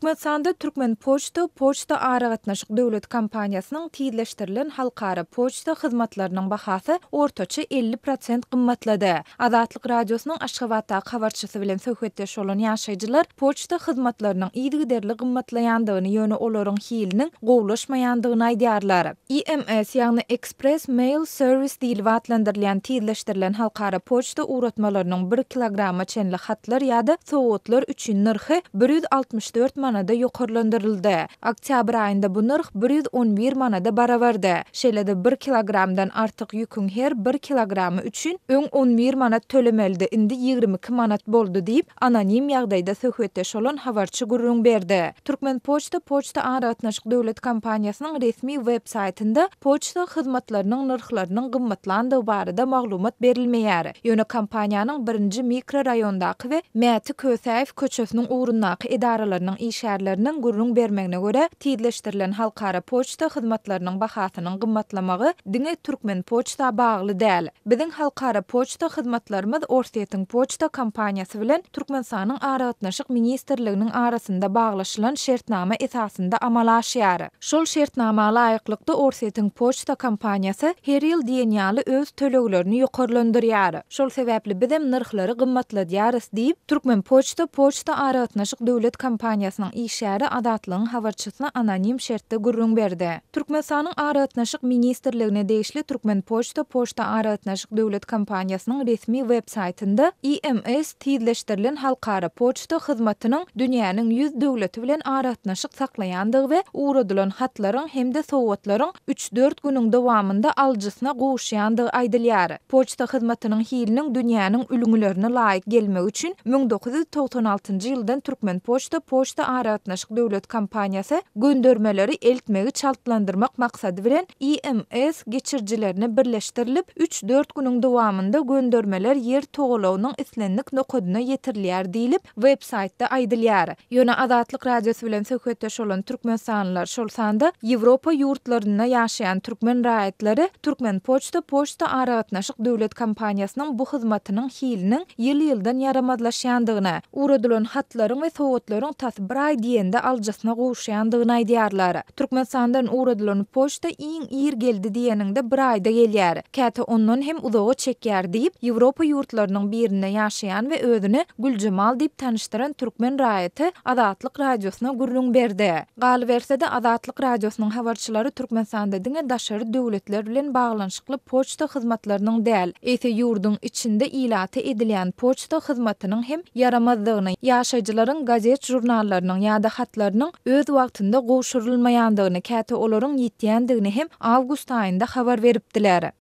Türkmenistanda Türkmenpoçta poçta aragatnaşyk döwlet kompaniýasynyň tizleşdirilen halkara poçta hyzmatlarynyň bahasy ortaça 50% gymmatlady. Azatlyk Radiosynyň Aşgabatdaky habarçysy bilen söhbetdeş bolan ýaşaýjylar poçta hyzmatlarynyň ýyzygiderli gymmatlaýandygyny ýöne olaryň hiliniň gowulaşmaýandygyny aýdýarlar. IMS ýagny Express Mail Service diýilip adlandyrylýan tizleşdirilen halkara poçta uratmalarynyň 1 kilograma çenli hatlar ýa-da sowatlar üçin narhy 164 manada ýokarlandyryldy. Oktyabr aýynda bu narh 111 manada barabardy. Şeýle-de 1 kilogramdan artyk ýüküň her 1 kilogramy üçin öň 11 manat tölemeli, indi 22 manat boldy diýip anonim ýagdaýda söhbetdeş bolan habarçy gurrun berdi. Türkmenpoçta poçta aragatnaşyk döwlet kompaniýasynyň resmi web saytynda poçta hyzmatlarynyň narhlarynyň gymmatlandygy barada maglumat berilmeýär. Ýöne kompaniýanyň 1-nji mikroraýondaky we Mäti Kösäýew köçesiniň ugrundaky edaralarynyň işgärleriniň gurrun bermegine göre tizleşdirilen halkara poçta hyzmatlarynyň bahasynyň gymmatlamagy diňe Türkmenpoçta bagly däl. Biziň halkara poçta hyzmatlarymyz Ortaça poçta kompaniýasy bilen Türkmenistanyň aragatnaşyk ministrliginiň arasynda baglaşylan şertnama esasynda amal aşýar. Şol şertnamaga laýyklykda Ortaça poçta kompaniýasy her ýyl diýenýaly öz töleglerini ýokarlandyrýar. Şol sebäpli biz hem narhlary gymmatladýarys diýip Türkmenpoçta poçta aragatnaşyk döwlet kompaniýasynyň işgäri Azatlygyň habarçysyna anonim şertde gurrun berdi. Türkmenistanyň aragatnaşyk ministrligine degişli Türkmenpoçta poçta aragatnaşyk döwlet kompaniýasynyň resmi web saytynda IMS tizleşdirilen halkara poçta hyzmatynyň dünýäniň 100 döwleti bilen aragatnaşyk saklaýandygy we uradylan hatlaryň hemde sowatlaryň 3-4 güniň dowamında aljysyna gowuşýandygy aýdylýar. Poçta hyzmatynyň hiliniň dünýäniň ülgülerine laýyk gelmek üçin 1996-njy ýyldan Türkmenpoçta poçta aragatnaşyk döwlet kompaniýasy göndermeleri eltmegi çaltlandyrmak maksady bilen IMS geçirjilerini birleşdirilip 3-4 güniň dowamında göndermeler ýer togalawynyň islenlik nokadyna ýetirilýär diýilip web saytda aýdylýar. Ýöne Azatlyk Radiosy bilen söhbetdeş bolan türkmenistanylar şol sanda Ýewropa ýurtlaryna ýaşaýan türkmen raýatlary Türkmenpoçta poçta aragatnaşyk döwlet kompaniýasynyň bu hyzmatynyň hiliniň ýyl-ýyldan ýaramazlaşýandygyny, uradylan hatlaryň we sowatlaryň tasy bir aý diýende aljysyna gowuşýandygyny aýdýarlar. Türkmenistandan uradylan poçta iň ýer geldi diýeninde bir aýda gelýär. Käte ondan hem uzaga çekýär diýip Ýewropa ýurtlarynyň birinde ýaşaýan we özüni Güljemal diýip tanışdyran türkmen raýaty Azatlyk Radiosyna gurrun berdi. Galy bersede Azatlyk Radiosynyň habarçylary Türkmenistanda diňe daşary döwletler bilen baglanyşykly poçta hyzmatlarynyň däl, ese ýurdun içinde ilaty edilýän poçta hyzmatynyň hem yaramazlygyny, ýaşaýjylaryň gazet jurnallarynyň ýa-da hatlarynyň öz wagtynda gowşurulmaýandygyny, käte olaryň ýitýändigini hem awgust aýynda habar beripdiler.